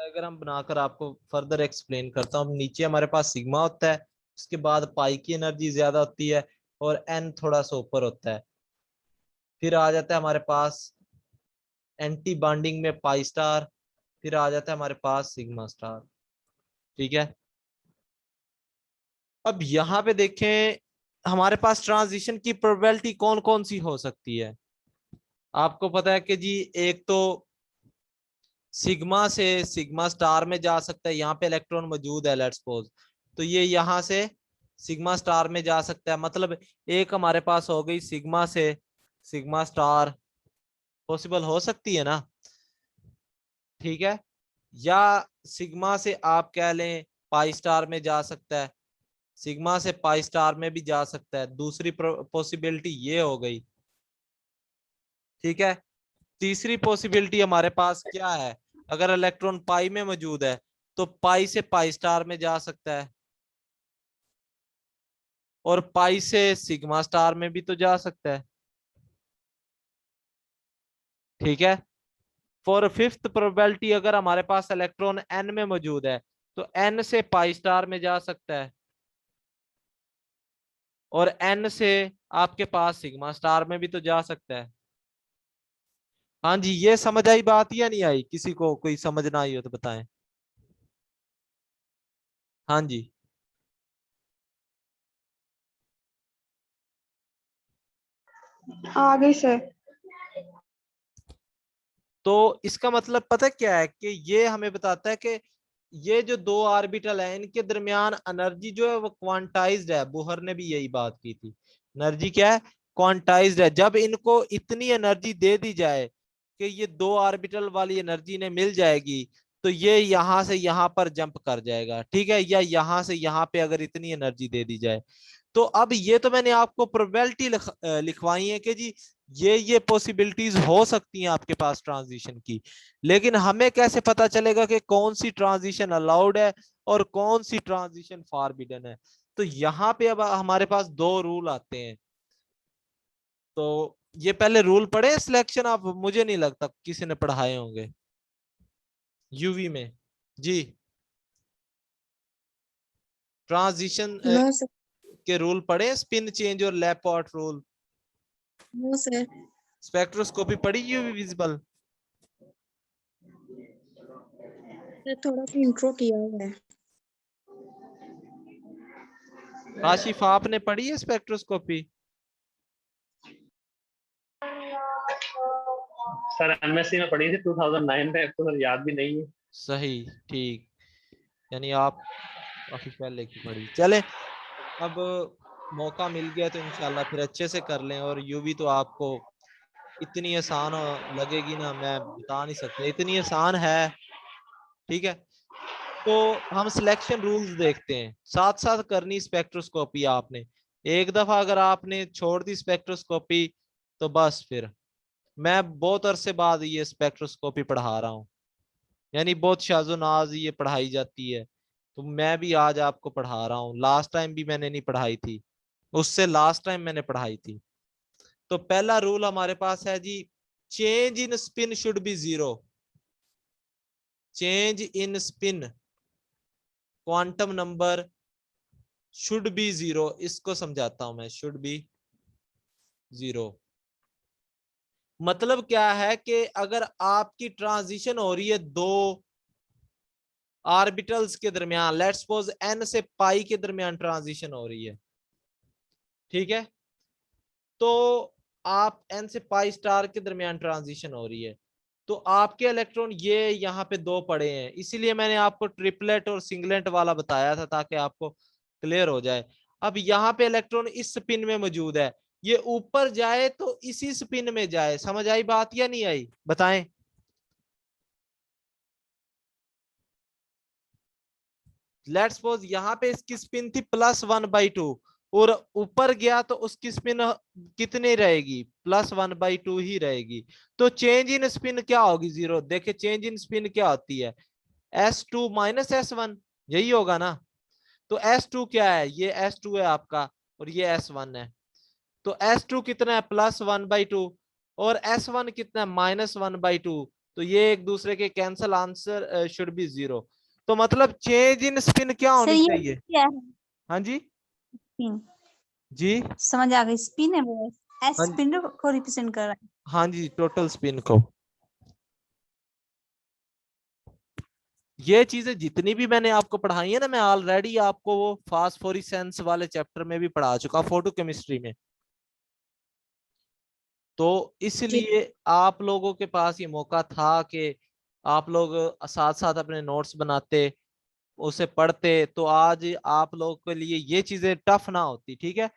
Diagram बनाकर आपको further explain करता हूँ। नीचे हमारे पास सिग्मा होता है, उसके बाद पाई की एनर्जी ज्यादा होती है और एन थोड़ा सा ऊपर होता है। फिर आ जाता है हमारे पास एंटी बॉन्डिंग में पाई स्टार, फिर आ जाता है हमारे पास सिग्मा स्टार। ठीक है, अब यहाँ पे देखें हमारे पास ट्रांजिशन की प्रोबेबिलिटी कौन कौन सी हो सकती है। आपको पता है कि जी एक तो सिग्मा से सिग्मा स्टार में जा सकता है, यहाँ पे इलेक्ट्रॉन मौजूद है लेट्स सपोज, तो ये यहाँ से सिग्मा स्टार में जा सकता है। मतलब एक हमारे पास हो गई सिग्मा से सिग्मा स्टार, पॉसिबल हो सकती है ना। ठीक है, या सिग्मा से आप कह लें पाई स्टार में जा सकता है, सिग्मा से पाई स्टार में भी जा सकता है, दूसरी पॉसिबिलिटी ये हो गई। ठीक है, तीसरी पॉसिबिलिटी हमारे पास क्या है, अगर इलेक्ट्रॉन पाई में मौजूद है तो पाई से पाई स्टार में जा सकता है और पाई से सिग्मा स्टार में भी तो जा सकता है। ठीक है, फॉर फिफ्थ प्रोबेबिलिटी अगर हमारे पास इलेक्ट्रॉन एन में मौजूद है तो एन से पाई स्टार में जा सकता है और एन से आपके पास सिग्मा स्टार में भी तो जा सकता है। हाँ जी, ये समझ आई बात या नहीं आई? किसी को कोई समझ ना आई हो तो बताएं। हाँ जी, आ गई सर। तो इसका मतलब पता क्या है कि ये हमें बताता है कि ये जो दो ऑर्बिटल है इनके दरमियान एनर्जी जो है वो क्वांटाइज्ड है। बोहर ने भी यही बात की थी, एनर्जी क्या है, क्वांटाइज्ड है। जब इनको इतनी एनर्जी दे दी जाए कि ये दो ऑर्बिटल वाली एनर्जी ने मिल जाएगी तो ये यहां से यहां पर जंप कर जाएगा। ठीक है, या यहां से यहां पे अगर इतनी एनर्जी दे दी जाए तो अब ये तो मैंने आपको प्रोबेबिलिटी लिखवाई है कि जी ये पॉसिबिलिटीज हो सकती हैं आपके पास ट्रांजिशन की, लेकिन हमें कैसे पता चलेगा कि कौन सी ट्रांजिशन अलाउड है और कौन सी ट्रांजिशन फॉरबिडन है? तो यहाँ पे अब हमारे पास दो रूल आते हैं। तो ये पहले रूल पढ़े सिलेक्शन, आप मुझे नहीं लगता किसी ने पढ़ाए होंगे यूवी में। जी, ट्रांजिशन नो सर। के रूल पढ़े, स्पिन चेंज और Laporte rule. No sir. Spectroscopy पढ़ी यूवी विजिबल? थोड़ा सा इंट्रो किया हुआ है। आशिफ आपने पढ़ी है स्पेक्ट्रोस्कोपी? सर एमएससी में पढ़ी थी 2009 में, तो सर याद भी नहीं है। सही, ठीक, यानी आप काफी पहले की पढ़ी। चले, अब मौका मिल गया तो इंशाल्लाह फिर अच्छे से कर लें। और यूवी तो आपको इतनी आसान लगेगी ना, मैं बता नहीं सकता, इतनी आसान है। ठीक है, तो हम सिलेक्शन रूल्स देखते हैं, साथ साथ करनी स्पेक्ट्रोस्कोपी आपने। एक दफा अगर आपने छोड़ दी स्पेक्ट्रोस्कोपी तो बस फिर मैं बहुत अरसे बाद ये स्पेक्ट्रोस्कोपी पढ़ा रहा हूँ, यानी बहुत शाजो नाज ये पढ़ाई जाती है। तो मैं भी आज आपको पढ़ा रहा हूँ, लास्ट टाइम भी मैंने नहीं पढ़ाई थी, उससे लास्ट टाइम मैंने पढ़ाई थी। तो पहला रूल हमारे पास है जी, change in spin should be zero. Change in spin quantum number should be zero, इसको समझाता हूं मैं, शुड बी जीरो। मतलब क्या है कि अगर आपकी ट्रांजिशन हो रही है दो ऑर्बिटल्स के दरमियान, लेट्स सपोज एन से पाई के दरमियान ट्रांजिशन हो रही है। ठीक है, तो आप एन से पाई स्टार के दरमियान ट्रांजिशन हो रही है, तो आपके इलेक्ट्रॉन ये यहाँ पे दो पड़े हैं, इसीलिए मैंने आपको ट्रिपलेट और सिंगलेट वाला बताया था ताकि आपको क्लियर हो जाए। अब यहाँ पे इलेक्ट्रॉन इस स्पिन में मौजूद है, ये ऊपर जाए तो इसी स्पिन में जाए। समझ आई बात या नहीं आई, बताएं। लेट्स सपोज यहाँ पे इसकी स्पिन थी +1/2 और ऊपर गया तो उसकी स्पिन कितनी रहेगी, +1/2 ही रहेगी। तो चेंज इन स्पिन क्या होगी, जीरो। देखिए चेंज इन स्पिन क्या होती है, S2 - S1, यही होगा ना। तो S2 क्या है, ये S2 है आपका और ये S1 है। तो S2 कितना है, +1/2 और S1 कितना है, -1/2। तो ये एक दूसरे के कैंसल, आंसर शुड बी 0। तो मतलब चेंज इन स्पिन क्या सर होनी ये चाहिए? क्या है? हाँ जी, स्पिन जी, समझ आ गई, स्पिन है वो, एस हाँ, स्पिन को रिप्रेजेंट कर रहा है। हाँ जी, टोटल स्पिन को। ये चीजें जितनी भी मैंने आपको पढ़ाई है ना, मैं ऑलरेडी आपको वो फास्फोरिसेंस वाले चैप्टर में भी पढ़ा चुका, फोटो केमिस्ट्री में। तो जी इसलिए आप लोगों के पास ये मौका था कि आप लोग साथ साथ अपने नोट्स बनाते, उसे पढ़ते, तो आज आप लोगों के लिए ये चीजें टफ ना होती, ठीक है।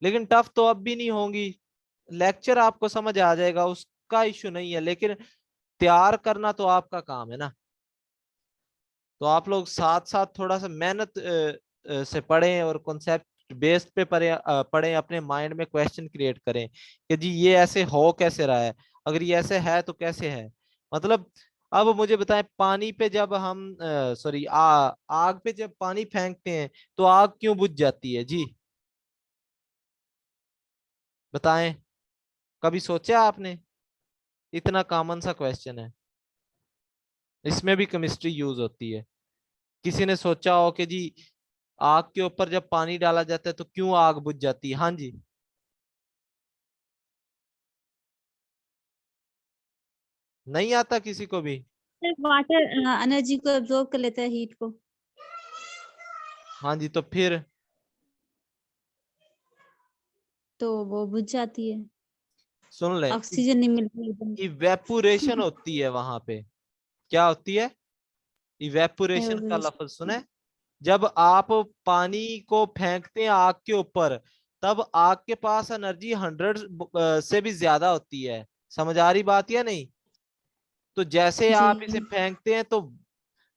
लेकिन टफ तो अब भी नहीं होंगी, लेक्चर आपको समझ आ जाएगा, उसका इश्यू नहीं है, लेकिन तैयार करना तो आपका काम है ना। तो आप लोग साथ साथ थोड़ा सा मेहनत से पढ़ें और कॉन्सेप्ट बेस्ड पे पढ़ें, अपने माइंड में क्वेश्चन क्रिएट करें कि जी ये ऐसे हो कैसे रहा है, अगर ये ऐसे है तो कैसे है। मतलब अब मुझे बताएं, पानी पे जब हम सॉरी आग पे जब पानी फेंकते हैं तो आग क्यों बुझ जाती है जी? बताएं, कभी सोचा आपने? इतना कॉमन सा क्वेश्चन है, इसमें भी केमिस्ट्री यूज होती है। किसी ने सोचा हो कि जी आग के ऊपर जब पानी डाला जाता है तो क्यों आग बुझ जाती है? हाँ जी, नहीं आता किसी को भी? सर, वाटर एनर्जी को एब्जॉर्ब कर लेता है, हीट को, हाँ जी, तो फिर तो वो बुझ जाती है, सुन ले, ऑक्सीजन नहीं मिलती एकदम। इवेपोरेशन होती है वहां पे। क्या होती है? इवेपोरेशन का एवरेज। लफ्ज सुने। जब आप पानी को फेंकते हैं आग के ऊपर, तब आग के पास एनर्जी 100 से भी ज्यादा होती है। समझ आ रही बात या नहीं? तो जैसे जी आप इसे फेंकते हैं तो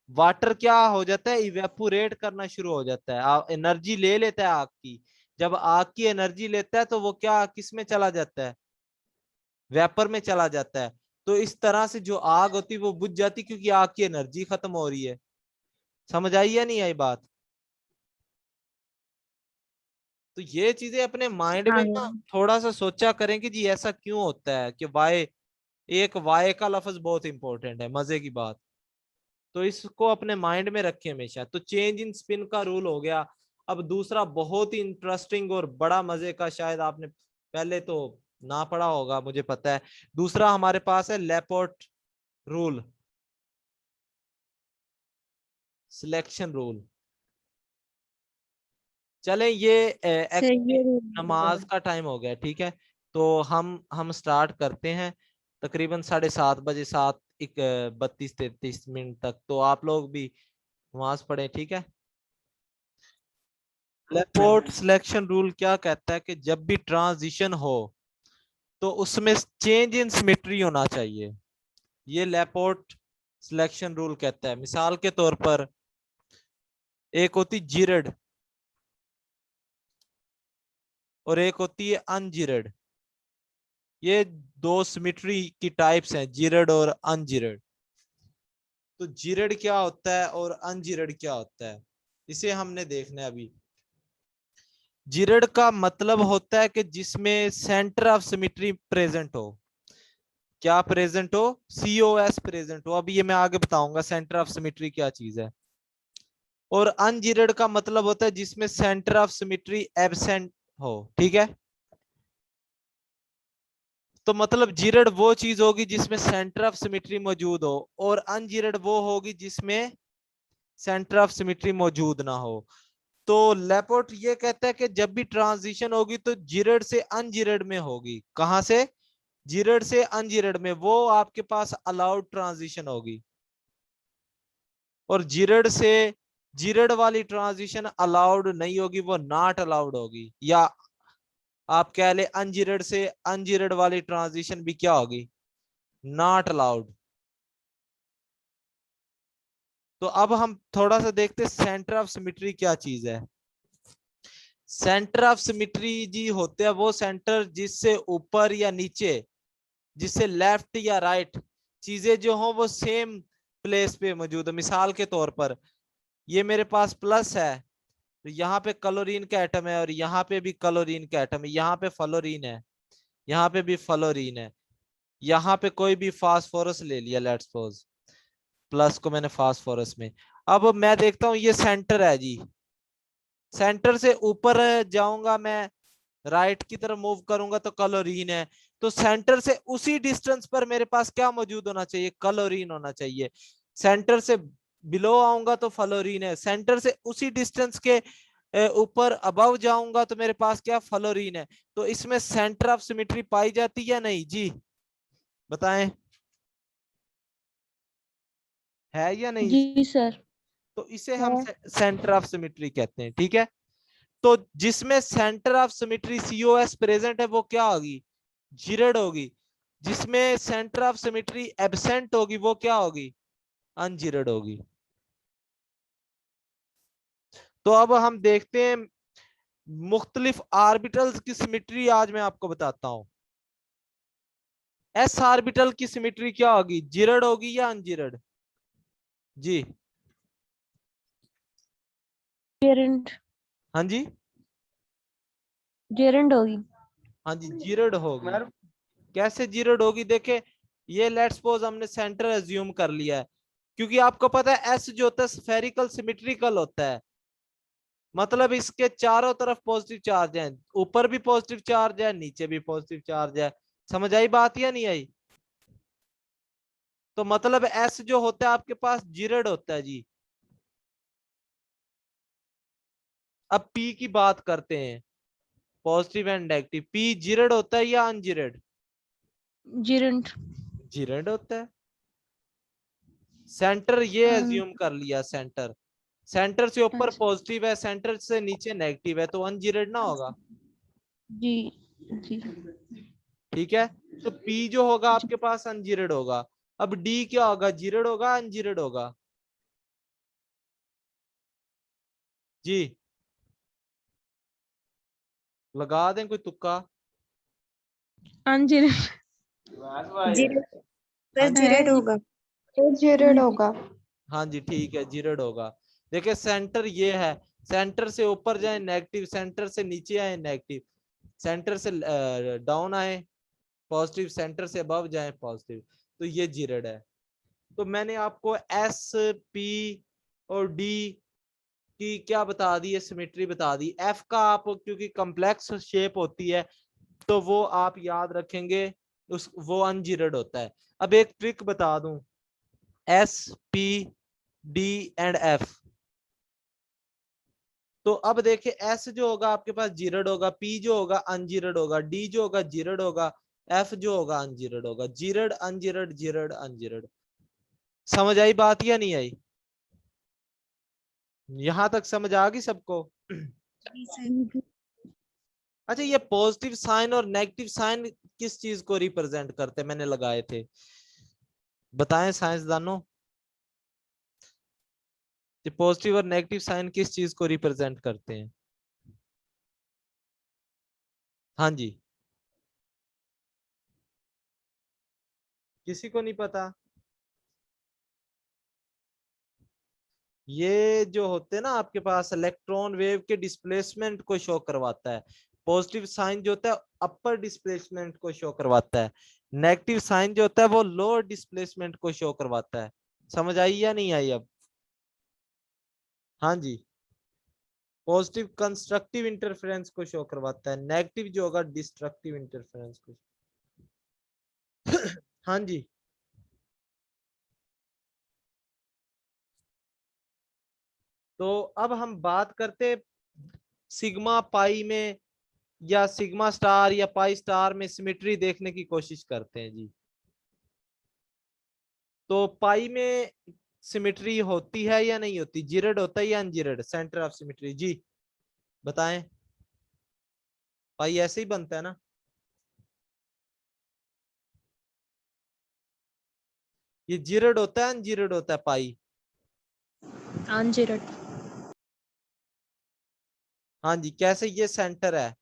वाटर क्या हो जाता है, इवेपोरेट करना शुरू हो जाता है, एनर्जी ले लेता है आग की। जब आग की एनर्जी लेता है तो वो क्या, किस में चला जाता है? वेपर में चला जाता है। तो इस तरह से जो आग होती है वो बुझ जाती, क्योंकि आग की एनर्जी खत्म हो रही है। समझ आई या नहीं आई बात? तो ये चीजें अपने माइंड में हाँ ना थोड़ा सा सोचा करें कि जी ऐसा क्यों होता है कि वाई, एक वाई का लफ्ज बहुत इंपॉर्टेंट है, मजे की बात। तो इसको अपने माइंड में रखें हमेशा। तो चेंज इन स्पिन का रूल हो गया। अब दूसरा बहुत ही इंटरेस्टिंग और बड़ा मजे का, शायद आपने पहले तो ना पढ़ा होगा मुझे पता है। दूसरा हमारे पास है लेपोर्ट रूल, सिलेक्शन रूल। चलें, ये सर, एक्चुअली ये नमाज का टाइम हो गया, ठीक है। तो हम स्टार्ट करते हैं तकरीबन 7:30 बजे, 7:31-33 तक। तो आप लोग भी नमाज पढ़ें, ठीक है। लेपोर्ट सिलेक्शन रूल क्या कहता है कि जब भी ट्रांजिशन हो तो उसमें चेंज इन सिमेट्री होना चाहिए। ये लेपोर्ट सिलेक्शन रूल कहता है। मिसाल के तौर पर एक होती जिरड और एक होती है अनजिरड। ये दो सिमेट्री की टाइप्स हैं, जिरड और अनजिरड। तो जिरड क्या होता है और अनजिरड क्या होता है, इसे हमने देखना है अभी। जिरड का मतलब होता है कि जिसमें सेंटर ऑफ सिमेट्री प्रेजेंट हो। क्या प्रेजेंट हो? COS प्रेजेंट हो। अभी ये मैं आगे बताऊंगा सेंटर ऑफ सिमेट्री क्या चीज है। और अनजिरड का मतलब होता है जिसमें सेंटर ऑफ सिमेट्री एब्सेंट हो, ठीक है। तो मतलब जिरड वो चीज होगी जिसमें सेंटर ऑफ सिमेट्री मौजूद हो, और अनजिरड वो होगी जिसमें सेंटर ऑफ सिमेट्री मौजूद ना हो। तो लेपोर्ट ये कहता है कि जब भी ट्रांजिशन होगी तो जिरड से अनजिरड में होगी। कहां से? जिरड से अनजिरड में, वो आपके पास अलाउड ट्रांजिशन होगी। और जिरड से जिरड वाली ट्रांजिशन अलाउड नहीं होगी, वो नॉट अलाउड होगी। या आप कह ले अनजिरड से अनजिरड वाली ट्रांजिशन भी क्या होगी? Not allowed. तो अब हम थोड़ा सा देखते हैं सेंटर ऑफ सिमेट्री क्या चीज है। सेंटर ऑफ सिमेट्री जी होते हैं वो सेंटर जिससे ऊपर या नीचे, जिससे लेफ्ट या राइट चीजें जो हो वो सेम प्लेस पे मौजूद है। मिसाल के तौर पर ये मेरे पास प्लस है, तो यहाँ पे क्लोरीन का एटम है, और यहाँ पे भी क्लोरीन का एटम है, यहाँ पे फ्लोरीन है, यहाँ पे भी फ्लोरीन है। यहाँ पे कोई भी फास्फोरस ले लिया, लेट्स सपोज प्लस को मैंने फास्फोरस में। अब मैं देखता हूँ ये सेंटर है जी, सेंटर से ऊपर जाऊंगा मैं, राइट की तरफ मूव करूंगा तो क्लोरीन है। तो सेंटर से उसी डिस्टेंस पर मेरे पास क्या मौजूद होना चाहिए, क्लोरीन होना चाहिए। सेंटर से बिलो आऊंगा तो फ्लोरीन है, सेंटर से उसी डिस्टेंस के ऊपर अबव जाऊंगा तो मेरे पास क्या, फ्लोरीन है। तो इसमें सेंटर ऑफ सिमेट्री पाई जाती है या नहीं जी, बताएं, है या नहीं। जी सर। तो इसे हम सेंटर ऑफ सिमेट्री कहते हैं, ठीक है। तो जिसमें centre of symmetry COS present है वो क्या होगी, जीरेड होगी। जिसमें सेंटर ऑफ सिमेट्री एब्सेंट होगी वो क्या होगी, अनजीरेड होगी। तो अब हम देखते हैं मुख्तलिफ आर्बिटल्स की सिमेट्री, आज मैं आपको बताता हूं। S आर्बिटल की सिमेट्री क्या होगी, जीरेड होगी या अनजीरेड जी। जेरेंट। हाँ जी, जेरेंट होगी। हाँ जी जीरेड होगी। कैसे जीरोड होगी, देखे ये लेट्स सपोज हमने सेंटर एज्यूम कर लिया है, क्योंकि आपको पता है एस जो होता है स्फेरिकल सिमेट्रिकल होता है, मतलब इसके चारों तरफ पॉजिटिव चार्ज है, ऊपर भी पॉजिटिव चार्ज है, नीचे भी पॉजिटिव चार्ज है। समझ आई बात या नहीं आई। तो मतलब एस जो होता है आपके पास जीरेड होता है जी। अब पी की बात करते हैं, positive and negative, P geared होता है या अनजीरेड, जेरेंट। जीरेड होता है। सेंटर ये एज्यूम कर लिया, सेंटर, सेंटर से ऊपर अच्छा। पॉजिटिव है, सेंटर से नीचे नेगेटिव है, तो अनजीरेड ना होगा, जी। जी। ठीक है। तो पी जो होगा आपके पास अनजीरेड होगा। अब डी क्या होगा, जीरेड होगा अनजीरेड होगा जी, लगा दें कोई तुक्का। अनजेरेंट। जीरो हाँ सर जी, जीरेड होगा। सर जीरेड होगा। हाँ जी ठीक है, जीरेड होगा। देखिए सेंटर ये है, सेंटर से ऊपर जाए नेगेटिव, सेंटर से नीचे आए नेगेटिव, सेंटर से डाउन आए पॉजिटिव, सेंटर से अबव जाए पॉजिटिव, तो ये जीरेड है। तो मैंने आपको एस, पी और डी की क्या बता दी है, सिमेट्री बता दी। एफ का आप क्योंकि कॉम्प्लेक्स शेप होती है तो वो आप याद रखेंगे, उस वो अनजीरेड होता है। अब एक ट्रिक बता दूं, S, P, D and F. तो अब देखिए एस जो होगा आपके पास जीरेड होगा, पी जो होगा अनजीरेड होगा, डी जो होगा जीरेड होगा, एफ जो होगा अनजीरेड होगा। Geared ungeared, geared ungeared. समझ आई बात या नहीं आई, यहां तक समझ आ गई सबको। अच्छा ये पॉजिटिव साइन और नेगेटिव साइन किस चीज को रिप्रेजेंट करते हैं, मैंने लगाए थे, बताएं साइंसदानों। ये पॉजिटिव और नेगेटिव साइन किस चीज को रिप्रेजेंट करते हैं, हाँ जी, किसी को नहीं पता। ये जो होते हैं ना आपके पास, इलेक्ट्रॉन वेव के डिस्प्लेसमेंट को शो करवाता है। पॉजिटिव साइन जो होता है अपर डिस्प्लेसमेंट को शो करवाता है, नेगेटिव साइन जो होता है वो लोअर डिस्प्लेसमेंट को शो करवाता है। समझ आई या नहीं आई अब, हाँ जी। पॉजिटिव कंस्ट्रक्टिव इंटरफेरेंस को शो करवाता है, नेगेटिव जो होगा डिस्ट्रक्टिव इंटरफेरेंस को। हाँ जी। तो अब हम बात करते सिग्मा पाई में या सिग्मा स्टार या पाई स्टार में सिमेट्री देखने की कोशिश करते हैं जी। तो पाई में सिमेट्री होती है या नहीं होती, जीरेड होता है या अनजीरेड, सेंटर ऑफ सिमेट्री जी, बताएं। पाई ऐसे ही बनता है ना, ये जीरेड होता है अनजीरेड होता है पाई, अनजेरेंट। हाँ जी। कैसे, ये सेंटर है,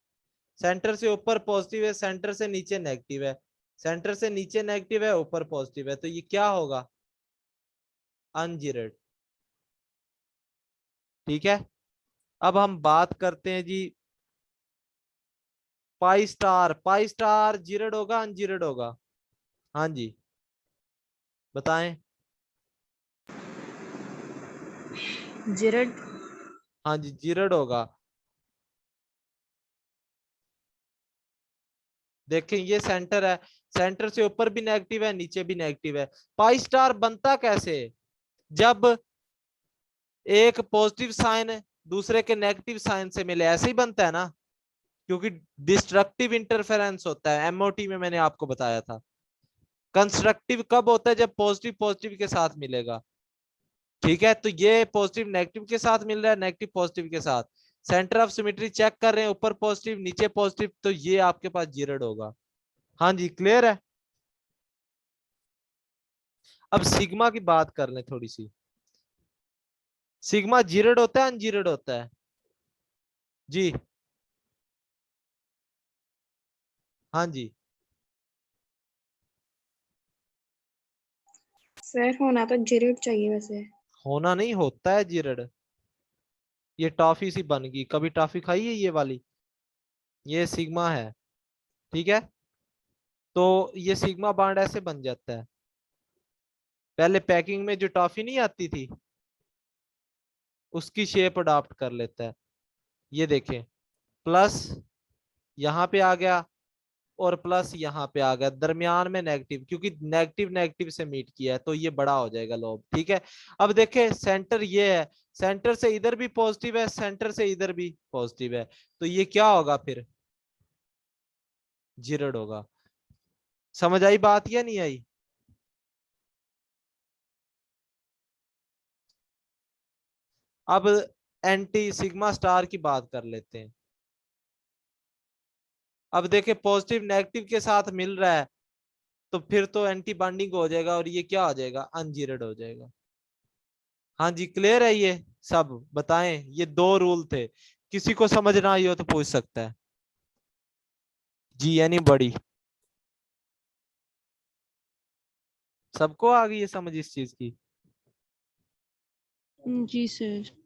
सेंटर से ऊपर पॉजिटिव है, सेंटर से नीचे नेगेटिव है, सेंटर से नीचे नेगेटिव है, ऊपर पॉजिटिव है, तो ये क्या होगा, अनजीरेड, ठीक है। अब हम बात करते हैं जी pi star, pi star gerade होगा अनजीरेड होगा, हाँ जी बताएं। जीरेड। हाँ जी जीरेड होगा। देखें ये सेंटर है, सेंटर से ऊपर भी नेगेटिव है नीचे भी नेगेटिव है। पाई स्टार बनता कैसे? जब एक पॉजिटिव साइन दूसरे के नेगेटिव साइन से मिले, ऐसे ही बनता है ना, क्योंकि डिस्ट्रक्टिव इंटरफेरेंस होता है, एमओटी में मैंने आपको बताया था। कंस्ट्रक्टिव कब होता है? जब पॉजिटिव पॉजिटिव के साथ मिलेगा। ठीक है, तो ये पॉजिटिव नेगेटिव के साथ मिल रहा है, नेगेटिव पॉजिटिव के साथ। सेंटर ऑफ सिमेट्री चेक कर रहे हैं, ऊपर पॉजिटिव नीचे पॉजिटिव, तो ये आपके पास जीरेड होगा। हाँ जी क्लियर है। अब सिग्मा की बात कर लें थोड़ी सी। सिग्मा जीरेड होता है अनजीरेड होता है? जी हाँ जी। सर होना तो जीरेड चाहिए वैसे। होना नहीं, होता है जीरेड। ये टॉफी सी बन गई, कभी टॉफी खाई है ये वाली? ये सिग्मा है। ठीक है, तो ये सिग्मा बॉन्ड ऐसे बन जाता है। पहले पैकिंग में जो टॉफी नहीं आती थी उसकी शेप अडॉप्ट कर लेता है। ये देखें, प्लस यहाँ पे आ गया और प्लस यहाँ पे आ गया, दरमियान में नेगेटिव, क्योंकि नेगेटिव नेगेटिव से मीट किया है तो ये बड़ा हो जाएगा लोब। ठीक है, अब देखें सेंटर ये है, सेंटर से इधर भी पॉजिटिव है, सेंटर से इधर भी पॉजिटिव है, तो ये क्या होगा फिर? जीरेड होगा। समझ आई बात या नहीं आई? अब एंटी सिग्मा स्टार की बात कर लेते हैं। अब देखें पॉजिटिव नेगेटिव के साथ मिल रहा है, तो फिर तो एंटी बॉन्डिंग हो जाएगा और ये क्या हो जाएगा? अनजीरेड हो जाएगा। हाँ जी क्लियर है ये सब? बताएं, ये दो रूल थे, किसी को समझ ना आई हो तो पूछ सकता है। जी एनी बड़ी? सबको आ गई है समझ इस चीज की? जी सर।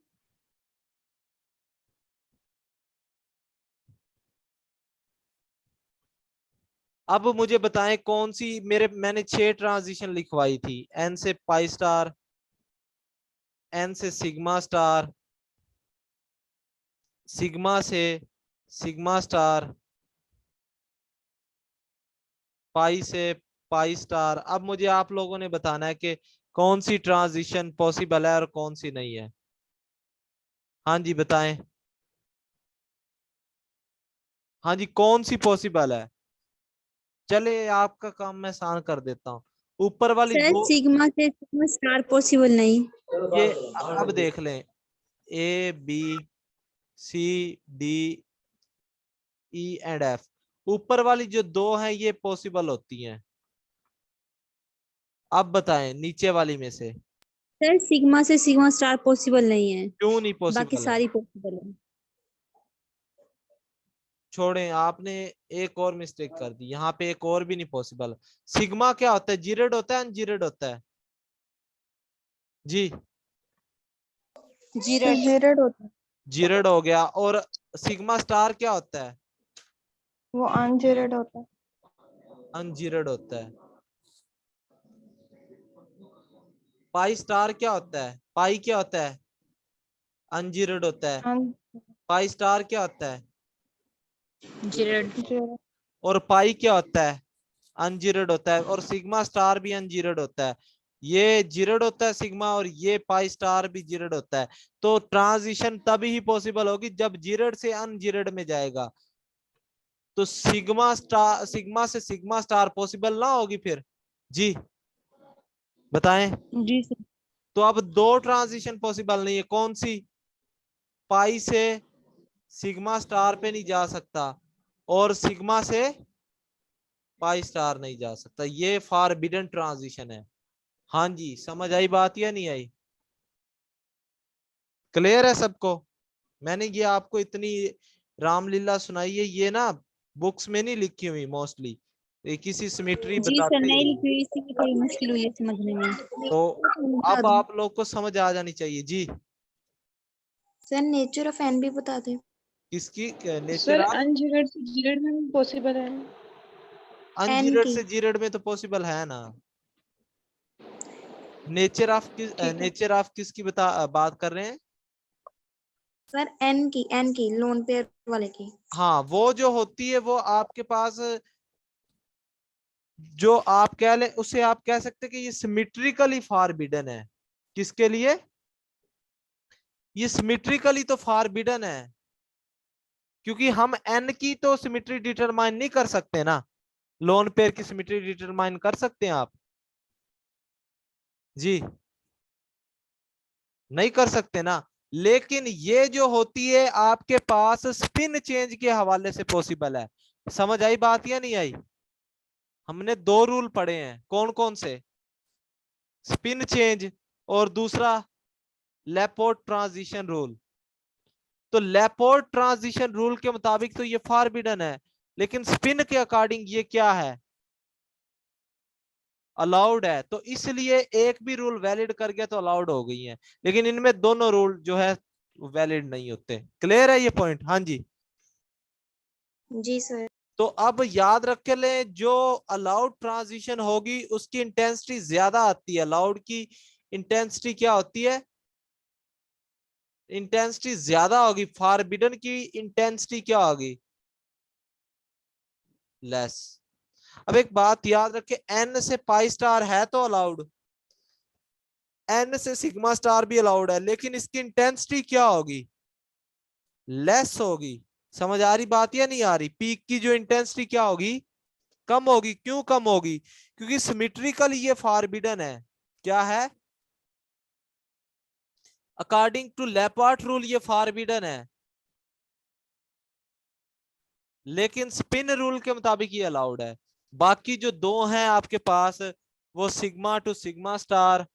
अब मुझे बताएं कौन सी, मैंने 6 ट्रांजिशन लिखवाई थी, एन से पाई स्टार, एन से सिग्मा स्टार, सिग्मा से सिग्मा स्टार, पाई से पाई स्टार। अब मुझे आप लोगों ने बताना है कि कौन सी ट्रांजिशन पॉसिबल है और कौन सी नहीं है। हाँ जी बताएं। हाँ जी कौन सी पॉसिबल है? चले आपका काम मैं आसान कर देता हूँ। ऊपर वाली सर दो, सिग्मा से सिग्मा स्टार पॉसिबल नहीं। ये अब देख लें, A B C D E and F, ऊपर वाली जो दो हैं ये पॉसिबल होती हैं। अब बताएं नीचे वाली में से सर सिग्मा से सिग्मा स्टार पॉसिबल नहीं है, क्यों नहीं बाकी पॉसिबल है? सारी पॉसिबल है। छोड़ें, आपने एक और मिस्टेक कर दी, यहाँ पे एक और भी नहीं पॉसिबल। सिग्मा क्या होता है? जीरेड होता है अनजीरेड होता है? जी तो जीरेड होता है, जीरेड हो गया। और सिग्मा स्टार क्या होता है? वो अनजीरेड होता है। अनजीरेड होता है। पाई स्टार क्या होता है? पाई क्या होता है? अनजीरेड होता है। अन पाई स्टार क्या होता है? जीरेड। जीरेड और पाई क्या होता है? अनजीरेड होता है। और सिग्मा स्टार भी अनजीरेड होता है। ये जीरेड होता है सिग्मा, और ये पाई स्टार भी जीरेड होता है। तो ट्रांजिशन तभी ही पॉसिबल होगी जब जीरेड से अनजीरेड में जाएगा। तो सिग्मा से सिग्मा स्टार पॉसिबल ना होगी फिर? जी बताएं। जी सर। तो अब दो ट्रांजिशन पॉसिबल नहीं है, कौन सी? पाई से सिग्मा स्टार पे नहीं जा सकता और सिग्मा से पाई स्टार नहीं जा सकता, ये फॉरबिडन ट्रांजिशन है। हाँ जी समझ आई बात या नहीं आई? क्लियर है सबको? मैंने ये आपको इतनी रामलीला सुनाई है, ये ना बुक्स में नहीं लिखी हुई मोस्टली, ये किसी सिमेट्री जी सर बताते ही नहीं नहीं। लिखी हुई, इसीलिए थोड़ी मुश्किल हुई है समझने में। तो अब आप लोग को समझ आ जानी चाहिए। जी सर नेचर ऑफ एन भी बता दे। किसकी? नेचर सर ऑफ अनजीरेड से जीरेड में पॉसिबल है। अनजीरोड की। से जीरोड में तो पॉसिबल है ना। नेचर ऑफ ठीक है नेचर ऑफ किसकी बात कर रहे हैं? सर, एन की लोन पेयर वाले की। हाँ, वो जो होती है वो आपके पास, जो आप कह ले उसे आप कह सकते हैं कि ये सिमेट्रिकली फॉरबिडन है। किसके लिए? ये सिमेट्रिकली तो फॉरबिडन है, क्योंकि हम एन की तो सिमेट्री डिटरमाइन नहीं कर सकते ना। लोन पेयर की सिमेट्री डिटरमाइन कर सकते हैं आप? जी नहीं कर सकते ना। लेकिन ये जो होती है आपके पास स्पिन चेंज के हवाले से पॉसिबल है। समझ आई बात या नहीं आई? हमने दो रूल पढ़े हैं, कौन कौन से? स्पिन चेंज और दूसरा लैपोर्ट ट्रांजिशन रूल। तो लैपोर्ट ट्रांजिशन रूल के मुताबिक तो ये फॉरबिडन है, लेकिन स्पिन के अकॉर्डिंग ये क्या है? अलाउड है। तो इसलिए एक भी रूल वैलिड कर गया तो अलाउड हो गई है, लेकिन इनमें दोनों रूल जो है वैलिड नहीं होते। क्लियर है ये पॉइंट? हाँ जी। जी सर। तो अब याद रख ले, जो अलाउड ट्रांजिशन होगी उसकी इंटेंसिटी ज्यादा आती है। अलाउड की इंटेंसिटी क्या होती है? इंटेंसिटी ज्यादा होगी। फॉरबिडन की इंटेंसिटी क्या होगी? लेस। अब एक बात याद रखे, एन से पाई स्टार है तो अलाउड, एन से सिग्मा स्टार भी अलाउड है, लेकिन इसकी इंटेंसिटी क्या होगी? लेस होगी। समझ आ रही बात या नहीं आ रही? पीक की जो इंटेंसिटी क्या होगी? कम होगी। क्यों कम होगी? क्योंकि सिमेट्रिकल ये फॉरबिडन है। क्या है? अकॉर्डिंग टू लेपार्ट रूल ये फॉरबिडन है, लेकिन स्पिन रूल के मुताबिक ये अलाउड है। बाकी जो दो हैं आपके पास, वो sigma to sigma star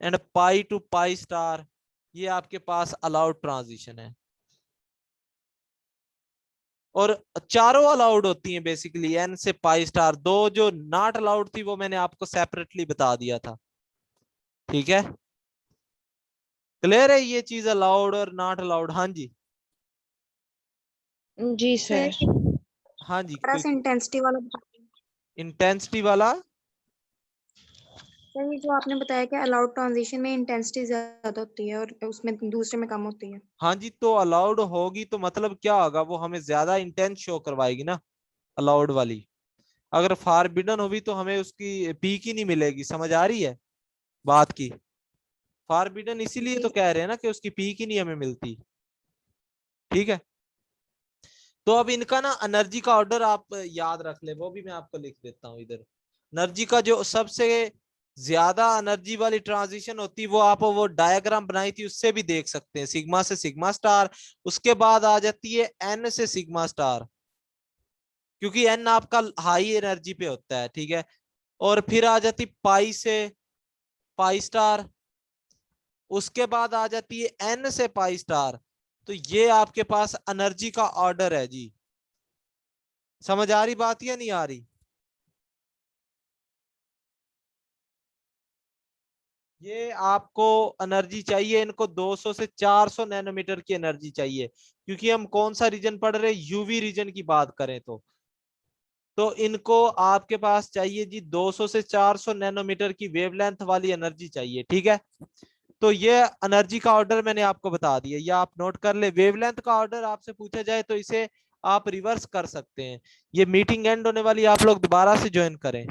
and pi to pi star, ये आपके पास अलाउड ट्रांजिशन है। और चारों अलाउड होती हैं बेसिकली, एन से पाई स्टार। दो जो नॉट अलाउड थी वो मैंने आपको सेपरेटली बता दिया था। ठीक है, क्लियर है ये चीज, अलाउड और नॉट अलाउड? हाँ जी। जी सर सर। हाँ जी, थोड़ा सा इंटेंसिटी वाला बता दीजिए। इंटेंसिटी वाला। सर ये जो आपने बताया कि अलाउड ट्रांजिशन में इंटेंसिटी ज्यादा होती है और उसमें दूसरे में कम होती है। हाँ जी, तो अलाउड होगी तो मतलब क्या होगा? वो हमें ज्यादा इंटेंस शो करवाएगी ना, अलाउड वाली। अगर फॉरबिडन होगी तो हमें उसकी पीक ही नहीं मिलेगी। समझ आ रही है बात की? फॉरबिडन इसीलिए जी तो कह रहे हैं ना कि उसकी पीक ही नहीं हमें मिलती। ठीक है, तो अब इनका ना एनर्जी का ऑर्डर आप याद रख ले, वो भी मैं आपको लिख देता हूँ इधर। एनर्जी का जो सबसे ज्यादा एनर्जी वाली ट्रांजिशन होती, वो आप वो डायग्राम बनाई थी उससे भी देख सकते हैं। सिग्मा से सिग्मा स्टार, उसके बाद आ जाती है एन से सिग्मा स्टार, क्योंकि एन आपका हाई एनर्जी पे होता है। ठीक है, और फिर आ जाती पाई से पाई स्टार, उसके बाद आ जाती है एन से पाई स्टार। तो ये आपके पास एनर्जी का ऑर्डर है जी। समझ आ रही बात या नहीं आ रही? ये आपको एनर्जी चाहिए, इनको 200 से 400 नैनोमीटर की एनर्जी चाहिए, क्योंकि हम कौन सा रीजन पढ़ रहे हैं? यूवी रीजन की बात करें तो इनको आपके पास चाहिए जी 200 से 400 नैनोमीटर की वेवलेंथ वाली एनर्जी चाहिए। ठीक है, तो ये एनर्जी का ऑर्डर मैंने आपको बता दिया, ये आप नोट कर ले। वेवलेंथ का ऑर्डर आपसे पूछा जाए तो इसे आप रिवर्स कर सकते हैं। ये मीटिंग एंड होने वाली, आप लोग दोबारा से ज्वाइन करें।